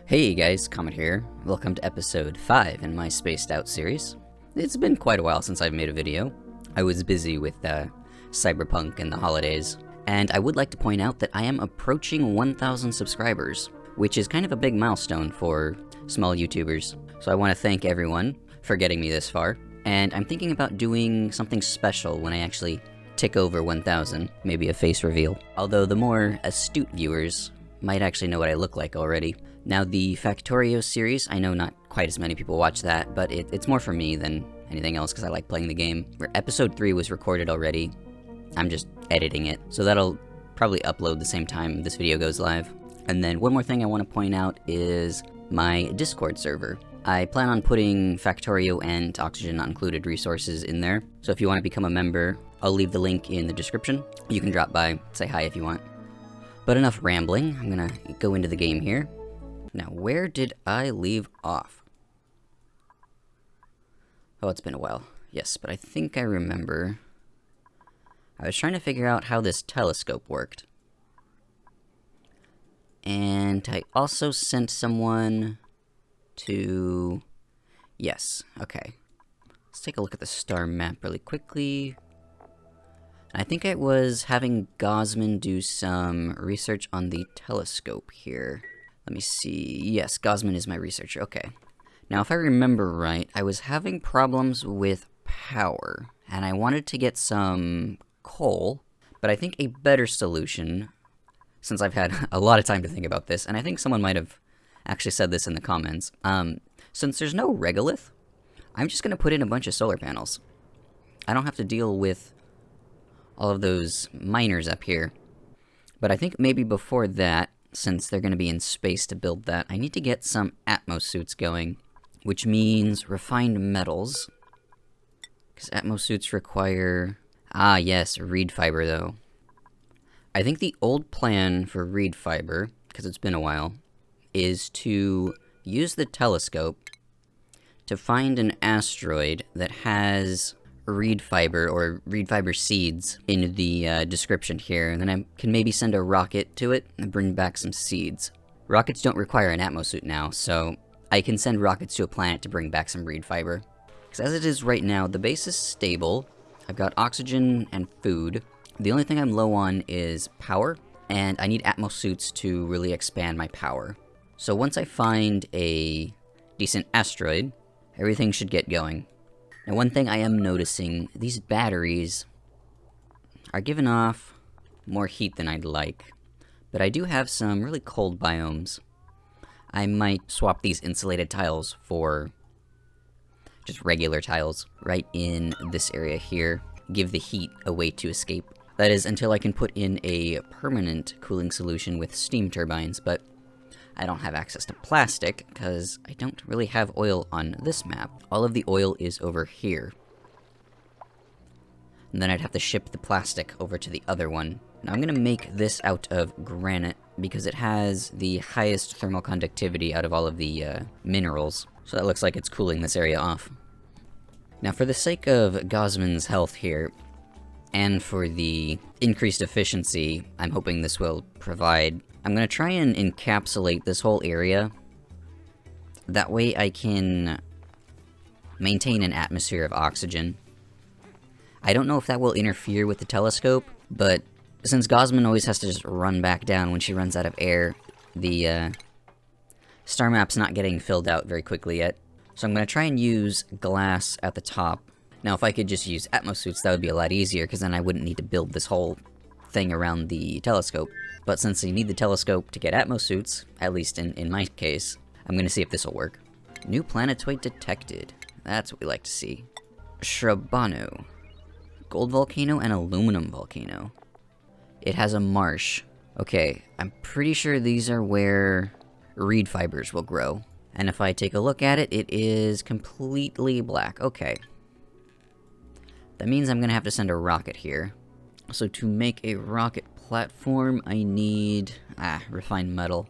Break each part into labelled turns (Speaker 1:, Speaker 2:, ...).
Speaker 1: Hey guys, Comet here. Welcome to episode 5 in my Spaced Out series. It's been quite a while since I've made a video. I was busy with Cyberpunk and the holidays, and I would like to point out that I am approaching 1,000 subscribers, which is kind of a big milestone for small YouTubers. So I want to thank everyone for getting me this far, and I'm thinking about doing something special when I actually tick over 1,000, maybe a face reveal. Although the more astute viewers might actually know what I look like already. Now, the Factorio series, I know not quite as many people watch that, but it's more for me than anything else because I like playing the game. Episode 3 was recorded already. I'm just editing it, so that'll probably upload the same time this video goes live. And then one more thing I want to point out is my Discord server. I plan on putting Factorio and Oxygen Not Included resources in there, so if you want to become a member, I'll leave the link in the description. You can drop by, say hi if you want. But enough rambling, I'm gonna go into the game here. Now, where did I leave off? Oh, it's been a while. Yes, but I think I remember. I was trying to figure out how this telescope worked. And I also sent someone to... Yes, okay. Let's take a look at the star map really quickly. I think it was having Gosman do some research on the telescope here. Let me see. Yes, Gosman is my researcher. Okay. Now, if I remember right, I was having problems with power, and I wanted to get some coal, but I think a better solution, since I've had a lot of time to think about this, and I think someone might have actually said this in the comments, since there's no regolith, I'm just going to put in a bunch of solar panels. I don't have to deal with all of those miners up here. But I think maybe before that, since they're going to be in space to build that, I need to get some Atmos suits going, which means refined metals. Because Atmos suits require... Ah, yes, reed fiber, though. I think the old plan for reed fiber, because it's been a while, is to use the telescope to find an asteroid that has reed fiber or reed fiber seeds in the description here, and then I can maybe send a rocket to it and bring back some seeds. Rockets don't require an Atmos suit now, so I can send rockets to a planet to bring back some reed fiber. Because as it is right now, the base is stable. I've got oxygen and food. The only thing I'm low on is power, and I need Atmos suits to really expand my power. So once I find a decent asteroid, everything should get going. Now, one thing I am noticing, these batteries are giving off more heat than I'd like, but I do have some really cold biomes. I might swap these insulated tiles for just regular tiles right in this area here, give the heat a way to escape. That is, until I can put in a permanent cooling solution with steam turbines, but I don't have access to plastic, because I don't really have oil on this map. All of the oil is over here. And then I'd have to ship the plastic over to the other one. Now I'm going to make this out of granite, because it has the highest thermal conductivity out of all of the minerals. So that looks like it's cooling this area off. Now for the sake of Gosman's health here, and for the increased efficiency I'm hoping this will provide, I'm going to try and encapsulate this whole area. That way I can maintain an atmosphere of oxygen. I don't know if that will interfere with the telescope, but since Gosman always has to just run back down when she runs out of air, the star map's not getting filled out very quickly yet. So I'm going to try and use glass at the top. Now if I could just use Atmos suits, that would be a lot easier, because then I wouldn't need to build this whole thing around the telescope. But since you need the telescope to get Atmos suits, at least in my case, I'm going to see if this will work. New planetoid detected. That's what we like to see. Shrubano. Gold volcano and aluminum volcano. It has a marsh. Okay, I'm pretty sure these are where reed fibers will grow. And if I take a look at it, it is completely black. Okay. That means I'm going to have to send a rocket here. So to make a rocket platform, I need... refined metal.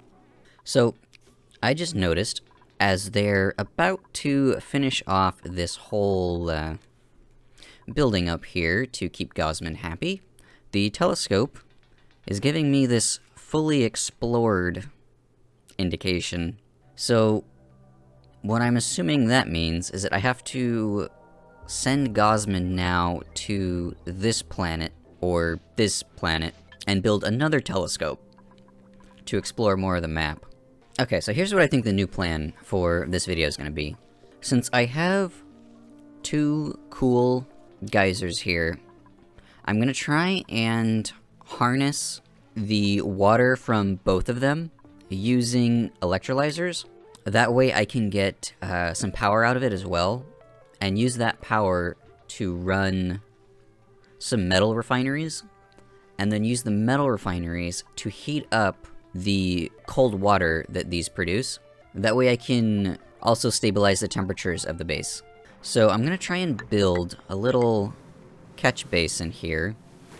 Speaker 1: So, I just noticed, as they're about to finish off this whole building up here to keep Gosman happy, the telescope is giving me this fully explored indication So, what I'm assuming that means is that I have to send Gosman now to this planet, or this planet, and build another telescope to explore more of the map. Okay, so here's what I think the new plan for this video is going to be. Since I have 2 cool geysers here, I'm going to try and harness the water from both of them using electrolyzers. That way I can get some power out of it as well, and use that power to run some metal refineries, and then use the metal refineries to heat up the cold water that these produce. That way I can also stabilize the temperatures of the base. So I'm gonna try and build a little catch basin here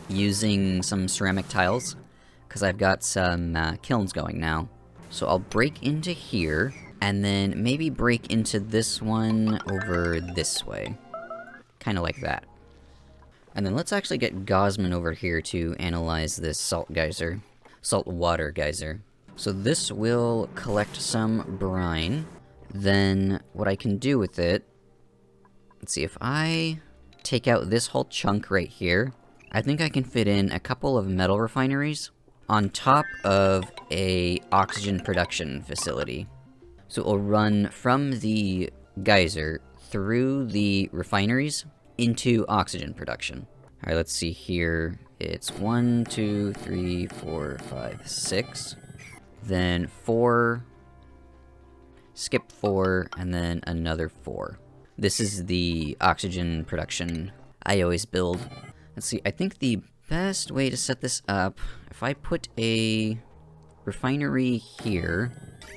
Speaker 1: using some ceramic tiles, because I've got some kilns going now. So I'll break into here, and then maybe break into this one over this way. Kinda like that. And then let's actually get Gosman over here to analyze this salt geyser. Salt water geyser. So this will collect some brine. Then what I can do with it... Let's see, if I take out this whole chunk right here, I think I can fit in a couple of metal refineries on top of a oxygen production facility. So it will run from the geyser through the refineries into oxygen production. Alright, let's see here. It's 1, 2, 3, 4, 5, 6. Then 4. Skip 4, and then another 4. This is the oxygen production I always build. Let's see, I think the best way to set this up, if I put a refinery here,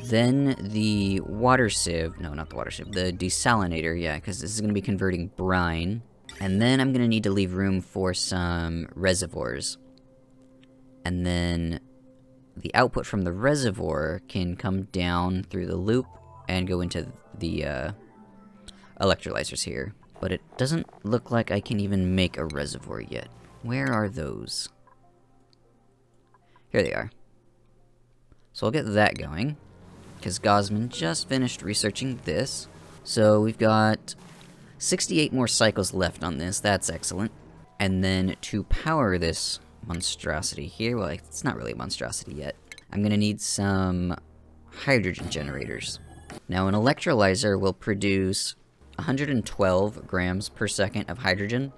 Speaker 1: then the water sieve, no, not the water sieve, the desalinator, yeah, because this is going to be converting brine. And then I'm going to need to leave room for some reservoirs. And then the output from the reservoir can come down through the loop and go into the electrolyzers here. But it doesn't look like I can even make a reservoir yet. Where are those? Here they are. So I'll get that going, because Gosman just finished researching this. So we've got 68 more cycles left on this, that's excellent. And then to power this monstrosity here, well, it's not really a monstrosity yet, I'm gonna need some hydrogen generators. Now an electrolyzer will produce 112 grams per second of hydrogen,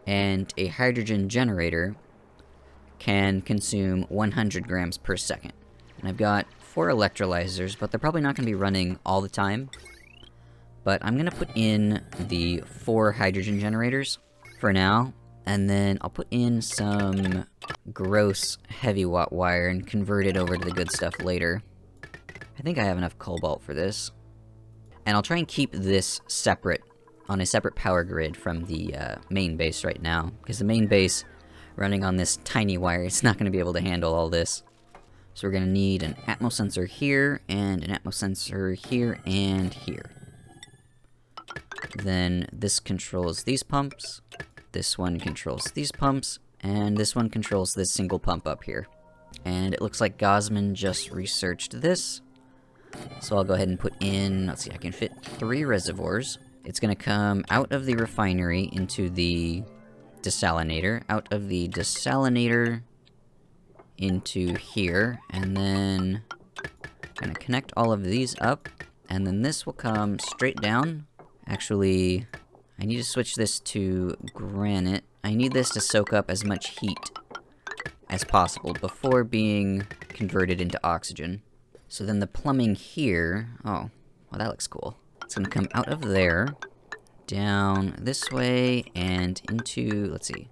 Speaker 1: and a hydrogen generator can consume 100 grams per second. And I've got 4 electrolyzers, but they're probably not gonna be running all the time. But I'm gonna put in the 4 hydrogen generators for now, and then I'll put in some gross heavy watt wire and convert it over to the good stuff later. I think I have enough cobalt for this. And I'll try and keep this separate, on a separate power grid from the main base right now, because the main base running on this tiny wire is not gonna be able to handle all this. So we're gonna need an atmos sensor here, and an atmos sensor here, and here. Then this controls these pumps, this one controls these pumps, and this one controls this single pump up here. And it looks like Gosman just researched this. So I'll go ahead and put in, let's see, I can fit 3 reservoirs. It's gonna come out of the refinery into the desalinator, out of the desalinator into here, and then I'm gonna connect all of these up, and then this will come straight down. Actually, I need to switch this to granite. I need this to soak up as much heat as possible before being converted into oxygen. So then the plumbing here, oh, well that looks cool. It's gonna come out of there, down this way, and into, let's see.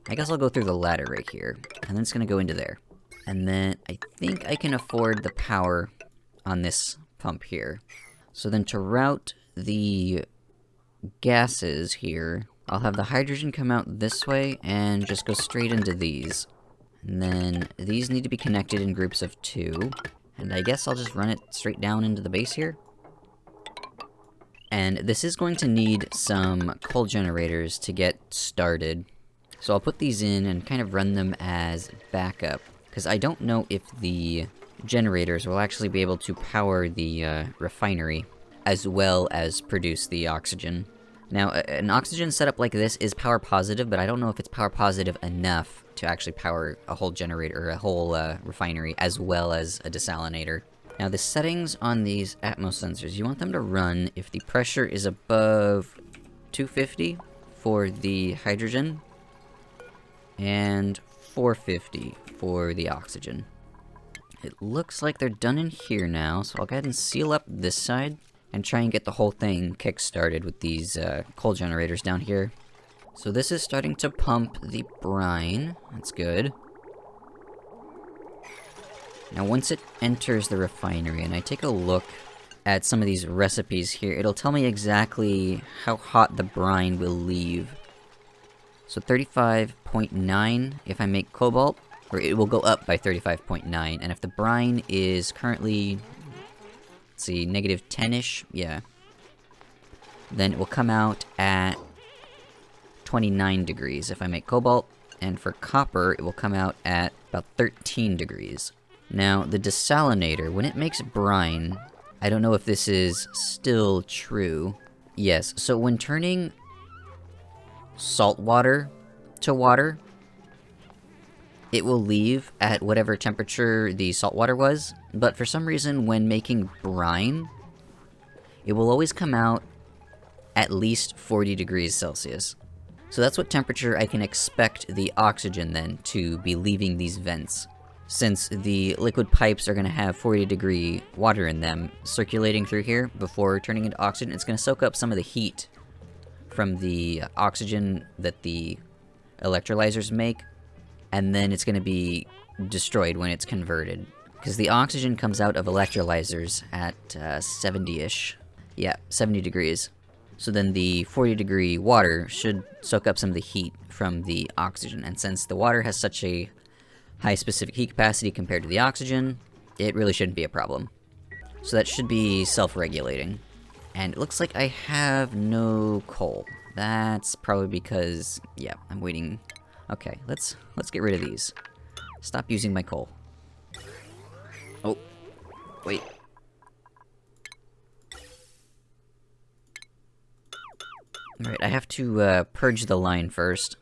Speaker 1: I guess I'll go through the ladder right here, and then it's gonna go into there. And then I think I can afford the power on this pump here. So then to route the gases here, I'll have the hydrogen come out this way and just go straight into these. And then these need to be connected in groups of 2. And I guess I'll just run it straight down into the base here. And this is going to need some coal generators to get started. So I'll put these in and kind of run them as backup, because I don't know if the generators will actually be able to power the refinery, as well as produce the oxygen. Now, an oxygen setup like this is power positive, but I don't know if it's power positive enough to actually power a whole generator, or a whole refinery, as well as a desalinator. Now, the settings on these Atmos sensors, you want them to run if the pressure is above 250 for the hydrogen, and 450 for the oxygen. It looks like they're done in here now, so I'll go ahead and seal up this side, and try and get the whole thing kick-started with these coal generators down here. So this is starting to pump the brine. That's good. Now once it enters the refinery, and I take a look at some of these recipes here, it'll tell me exactly how hot the brine will leave. So 35.9 if I make cobalt, or it will go up by 35.9, and if the brine is currently, let's see, negative 10-ish, yeah, then it will come out at 29 degrees if I make cobalt, and for copper, it will come out at about 13 degrees. Now, the desalinator, when it makes brine, I don't know if this is still true. Yes, so when turning salt water to water, it will leave at whatever temperature the salt water was, but for some reason, when making brine, it will always come out at least 40 degrees Celsius. So that's what temperature I can expect the oxygen then to be leaving these vents. Since the liquid pipes are going to have 40-degree water in them circulating through here before turning into oxygen, it's going to soak up some of the heat from the oxygen that the electrolyzers make, and then it's going to be destroyed when it's converted. Because the oxygen comes out of electrolyzers at 70-ish. Yeah, 70 degrees. So then the 40-degree water should soak up some of the heat from the oxygen, and since the water has such a high specific heat capacity compared to the oxygen, it really shouldn't be a problem. So that should be self-regulating. And it looks like I have no coal. That's probably because, yeah, I'm waiting. Okay, let's get rid of these. Stop using my coal. Oh, wait. Alright, I have to purge the line first.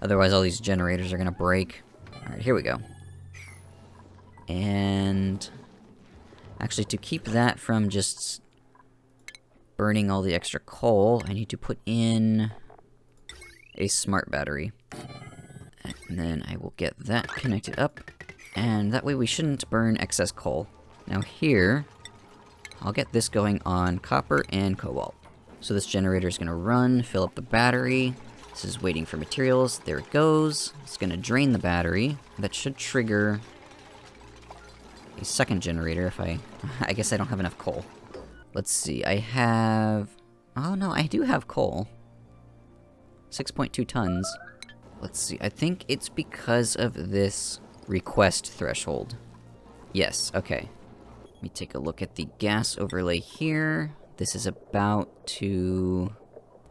Speaker 1: Otherwise all these generators are gonna break. Alright, here we go. And actually, to keep that from just burning all the extra coal, I need to put in a smart battery. And then I will get that connected up, and that way we shouldn't burn excess coal. Now here, I'll get this going on copper and cobalt. So this generator is gonna run, fill up the battery. This is waiting for materials. There it goes. It's gonna drain the battery. That should trigger a second generator if I guess I don't have enough coal. Let's see, I have... Oh no, I do have coal. 6.2 tons. Let's see, I think it's because of this request threshold. Yes, okay. Let me take a look at the gas overlay here. This is about to...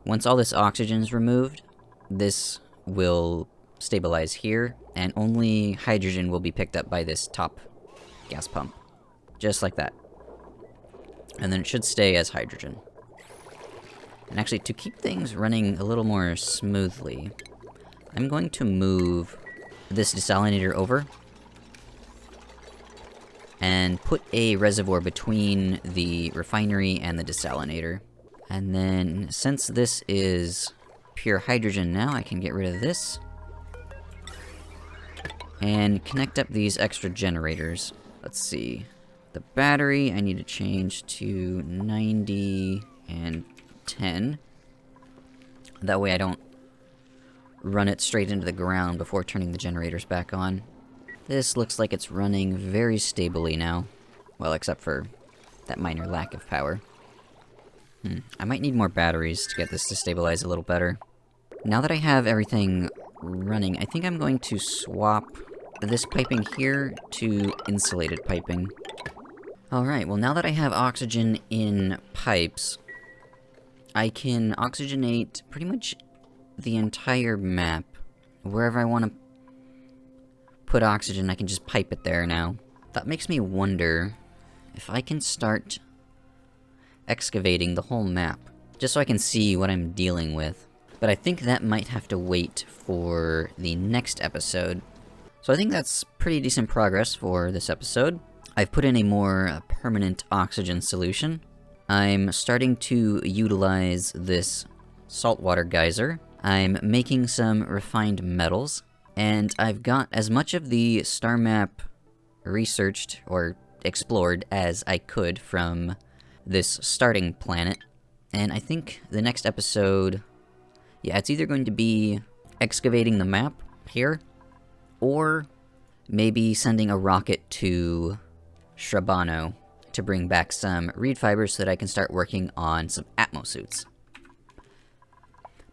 Speaker 1: Once all this oxygen is removed, this will stabilize here, and only hydrogen will be picked up by this top gas pump. Just like that. And then it should stay as hydrogen. And actually, to keep things running a little more smoothly, I'm going to move this desalinator over and put a reservoir between the refinery and the desalinator. And then, since this is pure hydrogen now, I can get rid of this and connect up these extra generators. Let's see. The battery, I need to change to 90 and 10. That way I don't run it straight into the ground before turning the generators back on. This looks like it's running very stably now. Well, except for that minor lack of power. I might need more batteries to get this to stabilize a little better. Now that I have everything running, I think I'm going to swap this piping here to insulated piping. Alright, well now that I have oxygen in pipes, I can oxygenate pretty much the entire map, wherever I want to put oxygen, I can just pipe it there now. That makes me wonder if I can start excavating the whole map, just so I can see what I'm dealing with. But I think that might have to wait for the next episode. So I think that's pretty decent progress for this episode. I've put in a more permanent oxygen solution. I'm starting to utilize this saltwater geyser. I'm making some refined metals. And I've got as much of the star map researched or explored as I could from this starting planet. And I think the next episode, yeah, it's either going to be excavating the map here, or maybe sending a rocket to Shrabano to bring back some reed fibers so that I can start working on some atmosuits.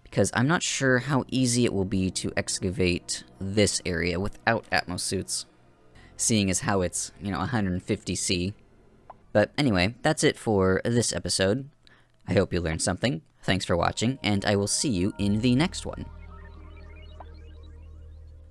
Speaker 1: Because I'm not sure how easy it will be to excavate this area without atmosuits, seeing as how it's, 150C. But anyway, that's it for this episode. I hope you learned something. Thanks for watching, and I will see you in the next one.